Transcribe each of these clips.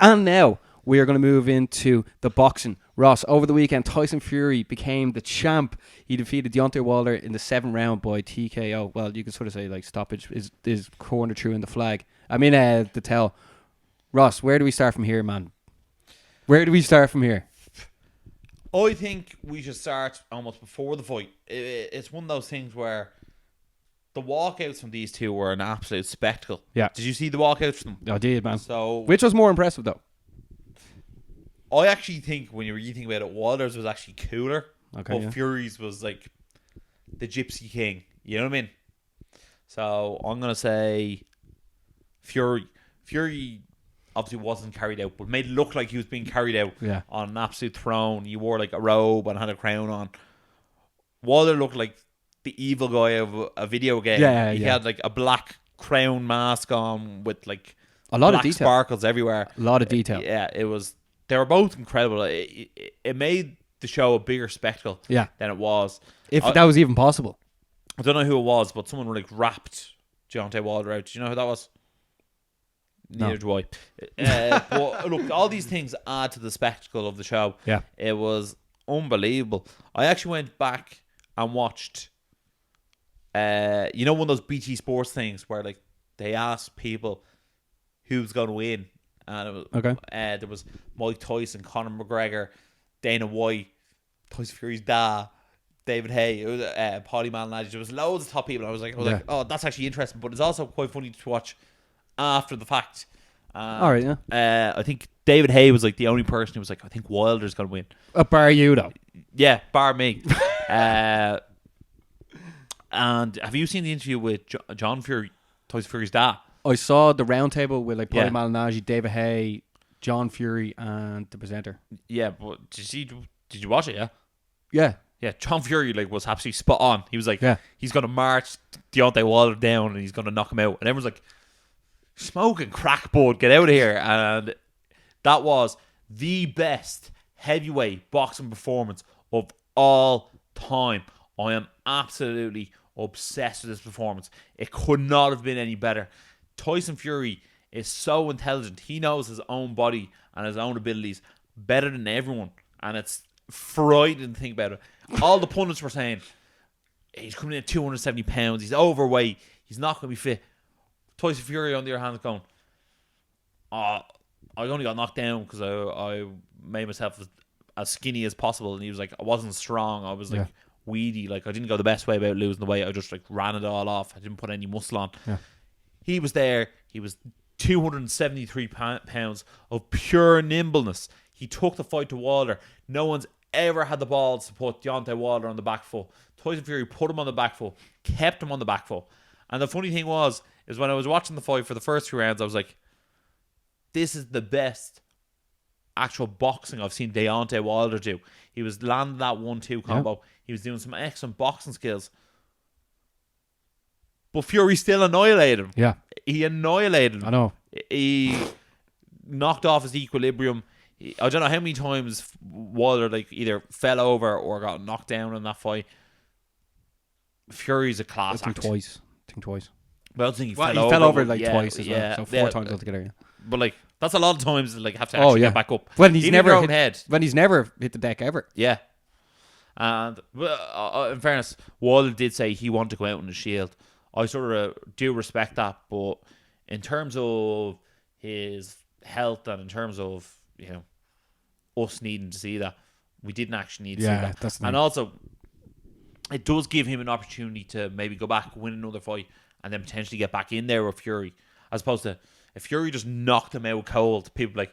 And now we are going to move into the boxing. Ross, over the weekend, Tyson Fury became the champ. He defeated Deontay Wilder in the 7th round by TKO. Well, you could sort of say like stoppage is corner through in the flag. The tell. Ross, where do we start from here, man? Where do we start from here? I think we should start almost before the fight. It's one of those things where the walkouts from these two were an absolute spectacle. Yeah. Did you see the walkouts from them? I did, man. So, which was more impressive, though? I actually think when you really think about it, Wilder's was actually cooler. Okay, but Fury's was like the Gypsy King. You know what I mean? So I'm gonna say Fury. Fury obviously wasn't carried out, but made it look like he was being carried out on an absolute throne. He wore like a robe and had a crown on. Wilder looked like the evil guy of a video game. He had like a black crown mask on with like a lot black of detail, sparkles everywhere. A lot of detail. Yeah, it was. They were both incredible. It made the show a bigger spectacle than it was. If that was even possible. I don't know who it was, but someone like rapped Deontay Wilder out. Do you know who that was? Neither do I. But look, all these things add to the spectacle of the show. Yeah. It was unbelievable. I actually went back and watched, one of those BT Sports things where like they asked people who's going to win. And it was, there was Mike Tyson, Conor McGregor, Dana White, Tyson Fury's dad, David Hay, it was Paulie Malignaggi. There was loads of top people. I was like, oh, that's actually interesting. But it's also quite funny to watch after the fact. All right, yeah. I think David Hay was like the only person who was like, I think Wilder's going to win. Bar you, though. Yeah, bar me. And have you seen the interview with John Fury, Tyson Fury's dad? I saw the round table with like Paulie Malignaggi, David Hay, John Fury, and the presenter. Yeah, but did you watch it? Yeah. Yeah, John Fury like was absolutely spot on. He was like, he's going to march Deontay Wilder down and he's going to knock him out. And everyone's like, smoking crack, bud, get out of here. And that was the best heavyweight boxing performance of all time. I am absolutely obsessed with this performance. It could not have been any better. Tyson Fury is so intelligent. He knows his own body and his own abilities better than everyone. And it's frightening to think about it. All the pundits were saying, he's coming in at 270 pounds, he's overweight, he's not going to be fit. Tyson Fury, on the other hand, is going, I only got knocked down because I made myself as skinny as possible. And he was like, I wasn't strong, I was like weedy, like I didn't go the best way about losing the weight, I just like ran it all off, I didn't put any muscle on. He was there, he was 273 pounds of pure nimbleness. He took the fight to Wilder. No one's ever had the balls to put Deontay Wilder on the back foot. Tyson Fury put him on the back foot, kept him on the back foot. And the funny thing is when I was watching the fight for the first 2 rounds, I was like, this is the best actual boxing I've seen Deontay Wilder do. He was landing that 1-2 combo. He was doing some excellent boxing skills. But Fury still annihilated him. Yeah. He annihilated him. I know. He knocked off his equilibrium. I don't know how many times Wilder like either fell over or got knocked down in that fight. Fury's a class act. I think twice. Well, I think he fell over like twice as well. So 4 times altogether. Yeah. But like that's a lot of times like have to actually get back up. When he's never hit the deck ever. Yeah. And in fairness, Wilder did say he wanted to go out on the shield. I sort of do respect that, but in terms of his health and in terms of us needing to see that, we didn't actually need to see that. That's and also, it does give him an opportunity to maybe go back, win another fight, and then potentially get back in there with Fury, as opposed to if Fury just knocked him out cold. People like,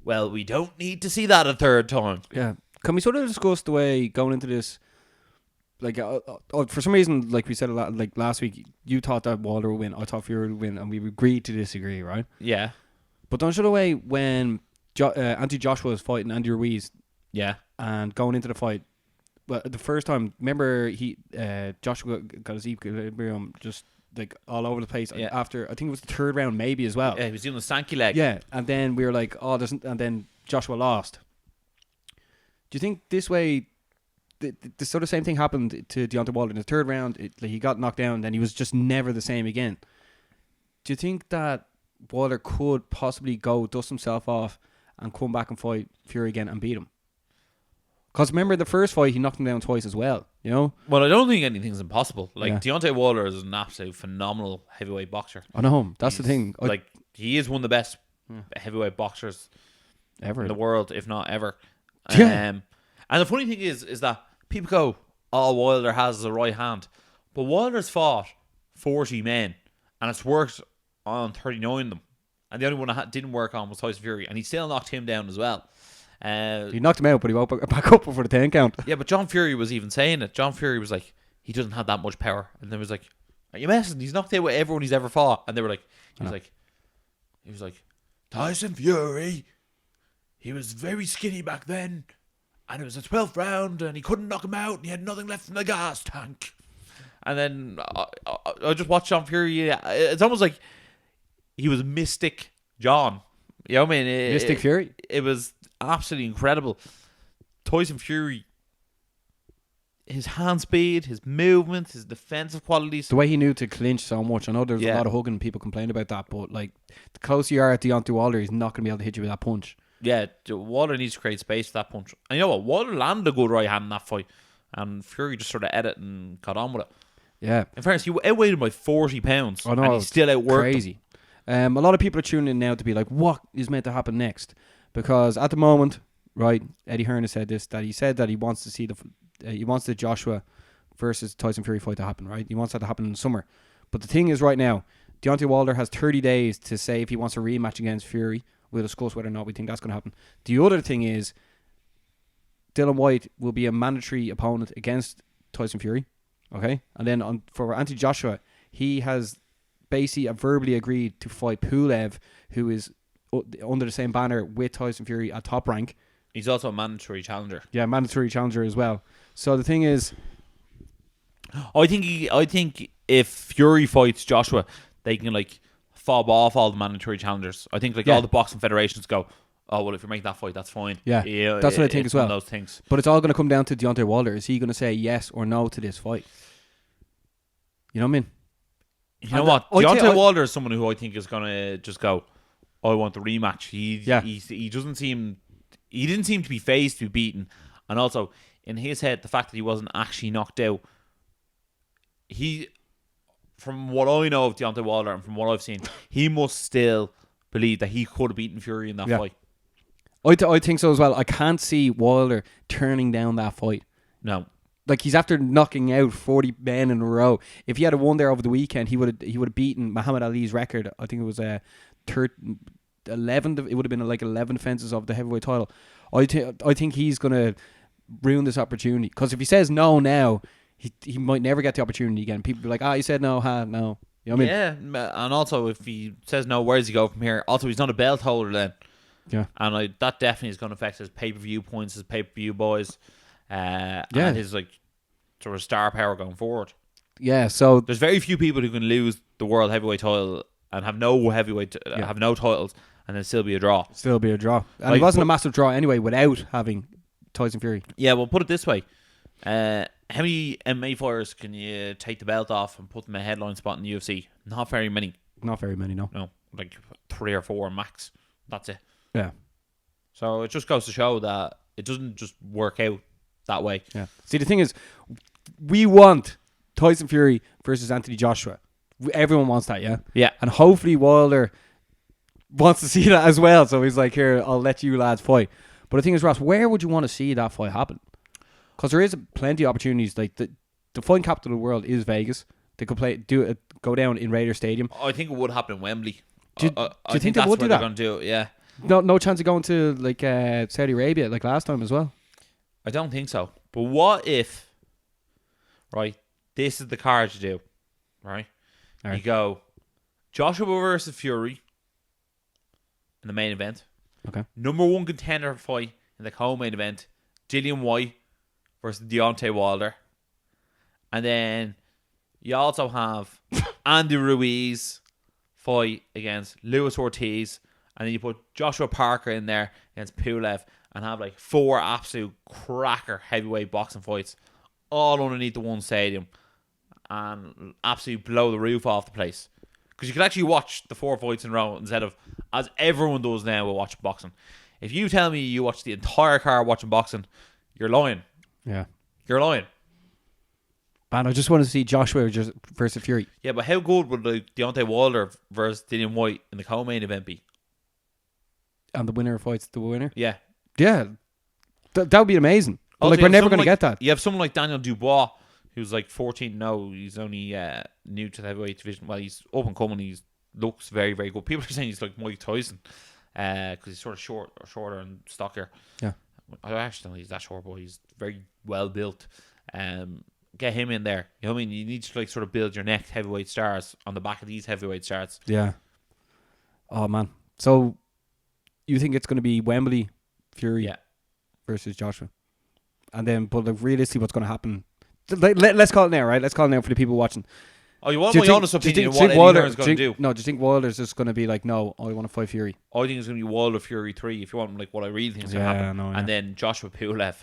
well, we don't need to see that a third time. Yeah, can we sort of discuss the way going into this? Like, for some reason, like we said a lot, like last week, you thought that Wilder would win, I thought Fury would win, and we agreed to disagree, right? Yeah. But don't show the way when Anthony Joshua was fighting Andy Ruiz. Yeah. And going into the fight, well, the first time, remember Joshua got his equilibrium just like all over the place. Yeah. After, I think it was the 3rd round maybe as well. Yeah, he was doing the stanky leg. Yeah, and then we were like, and then Joshua lost. Do you think this way, the sort of same thing happened to Deontay Wilder in the 3rd round? He got knocked down, then he was just never the same again. Do you think that Wilder could possibly go dust himself off and come back and fight Fury again and beat him. Because remember, the first fight, he knocked him down twice as well, you know? Well, I don't think anything's impossible. Like, Deontay Wilder is an absolute phenomenal heavyweight boxer. I know. That's the thing. Like, he is one of the best heavyweight boxers ever in the world, if not ever. Yeah. And the funny thing is that people go, "Oh, Wilder has the right hand," but Wilder's fought 40 men, and it's worked on 39 of them, and the only one that didn't work on was Tyson Fury, and he still knocked him down as well. He knocked him out, but he won't back up before the 10 count. Yeah, but John Fury was even saying it. John Fury was like, he doesn't have that much power, and then was like, "Are you messing? He's knocked out with everyone he's ever fought," and they were like, he was like, "Tyson Fury, he was very skinny back then, and it was the 12th round, and he couldn't knock him out, and he had nothing left in the gas tank." And then I just watched John Fury. It's almost like he was Mystic John. You know what I mean? Mystic Fury. It was absolutely incredible. Tyson Fury, his hand speed, his movement, his defensive qualities. The way he knew to clinch so much. I know there's a lot of hugging, people complain about that, but like the closer you are at Deontay Wilder, he's not going to be able to hit you with that punch. Yeah, Wilder needs to create space for that punch. And you know what? Wilder landed a good right hand in that fight, and Fury just sort of ate it and got on with it. Yeah. In fairness, he outweighed him by 40 pounds. I know, and he still outworked crazy. A lot of people are tuning in now to be like, what is meant to happen next? Because at the moment, right, Eddie Hearn has said this, that he said that he wants to see he wants the Joshua versus Tyson Fury fight to happen, right? He wants that to happen in the summer. But the thing is, right now, Deontay Wilder has 30 days to say if he wants a rematch against Fury. We'll discuss whether or not we think that's going to happen. The other thing is, Dillian Whyte will be a mandatory opponent against Tyson Fury, okay? And then for Anthony Joshua, he has basically verbally agreed to fight Pulev, who is under the same banner with Tyson Fury at Top Rank. He's also a mandatory challenger. Yeah, mandatory challenger as well. So the thing is, I think if Fury fights Joshua, they can like fob off all the mandatory challengers. I think all the boxing federations go, "Oh well, if you're making that fight, that's fine." Yeah, that's what I think as well. Those things. But it's all going to come down to Deontay Wilder. Is he going to say yes or no to this fight? You know what I mean? You know what? Deontay Wilder is someone who I think is going to just go, "I want the rematch." He doesn't seem. He didn't seem to be phased to be beaten, and also in his head, the fact that he wasn't actually knocked out. From what I know of Deontay Wilder and from what I've seen, he must still believe that he could have beaten Fury in that fight. I think so as well. I can't see Wilder turning down that fight. No. Like, he's after knocking out 40 men in a row. If he had won there over the weekend, he would have beaten Muhammad Ali's record. I think it was 11. It would have been like 11 defenses of the heavyweight title. I think he's going to ruin this opportunity. Because if he says no now, he might never get the opportunity again. People be like, he said no, no. You know what I mean? Yeah, and also if he says no, where does he go from here? Also, he's not a belt holder then. Yeah. And that definitely is going to affect his pay-per-view points, his pay-per-view boys, and his like sort of star power going forward. Yeah, so there's very few people who can lose the world heavyweight title and have no have no titles and then still be a draw. And it wasn't a massive draw anyway without having Tyson Fury. Yeah, well, put it this way. How many MMA fighters can you take the belt off and put them in a headline spot in the UFC? Not very many. Not very many, no. No, like 3 or 4 max. That's it. Yeah. So it just goes to show that it doesn't just work out that way. Yeah. See, the thing is, we want Tyson Fury versus Anthony Joshua. Everyone wants that, yeah? Yeah. And hopefully Wilder wants to see that as well. So he's like, here, I'll let you lads fight. But the thing is, Ross, where would you want to see that fight happen? Because there is plenty of opportunities. Like the fighting capital of the world is Vegas. They could go down in Raider Stadium. I think it would happen in Wembley. Do you think they would do that? Going to do it, yeah. No chance of going to like Saudi Arabia like last time as well. I don't think so. But what if, right? This is the card you do, right? You go Joshua versus Fury in the main event. Okay. Number 1 contender fight in the co-main event, Dillian Whyte versus Deontay Wilder. And then you also have Andy Ruiz fight against Luis Ortiz. And then you put Joshua Parker in there against Pulev and have like 4 absolute cracker heavyweight boxing fights all underneath the one stadium and absolutely blow the roof off the place. Because you could actually watch the 4 fights in a row instead of, as everyone does now, with watching boxing. If you tell me you watch the entire card watching boxing, you're lying. Yeah. You're lying. Man, I just want to see Joshua versus Fury. Yeah, but how good would like Deontay Wilder versus Dillian White in the co-main event be? And the winner fights the winner? Yeah. Yeah. That would be amazing. But Also, we're never going to get that. You have someone like Daniel Dubois, who's like 14 now. He's only new to the heavyweight division. Well, he's up and coming. He looks very, very good. People are saying he's like Mike Tyson because he's sort of shorter and stockier. Yeah. I actually don't think he's that short, but he's very well built. Get him in there. You know what I mean? You need to like sort of build your next heavyweight stars on the back of these heavyweight stars. Yeah. Oh, man. So, you think it's going to be Wembley, Fury versus Joshua? And then, but like, realistically, what's going to happen? Let's call it now, right? Let's call it now for the people watching. Oh, you want my honest opinion of what Eddie Hearn's going to do? No, do you think Wilder's just going to be like, no, I want to fight Fury? I think it's going to be Wilder Fury 3 if you want like what I really think is going to happen. And then Joshua Pulev.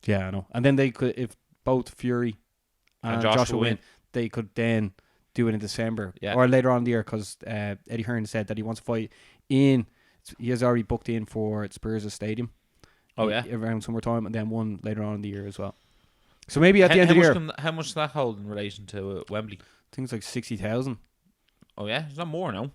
Yeah, I know. And then they could, if both Fury and Joshua win, they could then do it in December or later on in the year because Eddie Hearn said that he wants to fight he has already booked in for Spurs' stadium. Oh, yeah? Around summertime, and then one later on in the year as well. So maybe at the end of the year. How much does that hold in relation to Wembley? I think it's like 60,000. Oh, yeah? Is that more now?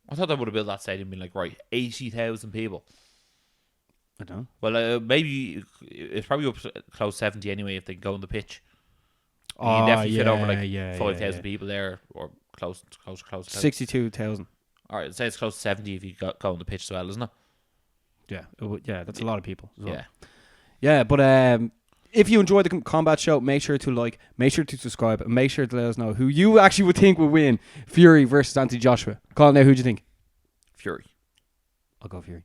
I thought they would have built that stadium and been like, right, 80,000 people. I don't know. Well, maybe it's probably up to close 70 anyway if they go on the pitch. You Oh, can definitely fit over like 5,000 yeah. people there or close. 62,000. All right, say it's close to 70 if you go on the pitch as well, isn't it? Yeah, that's a lot of people. As well. Yeah. Yeah, but if you enjoyed the combat show, make sure to like, make sure to subscribe, and make sure to let us know who you actually would think would win Fury versus Anthony Joshua. Call it now, who do you think? Fury. I'll go Fury.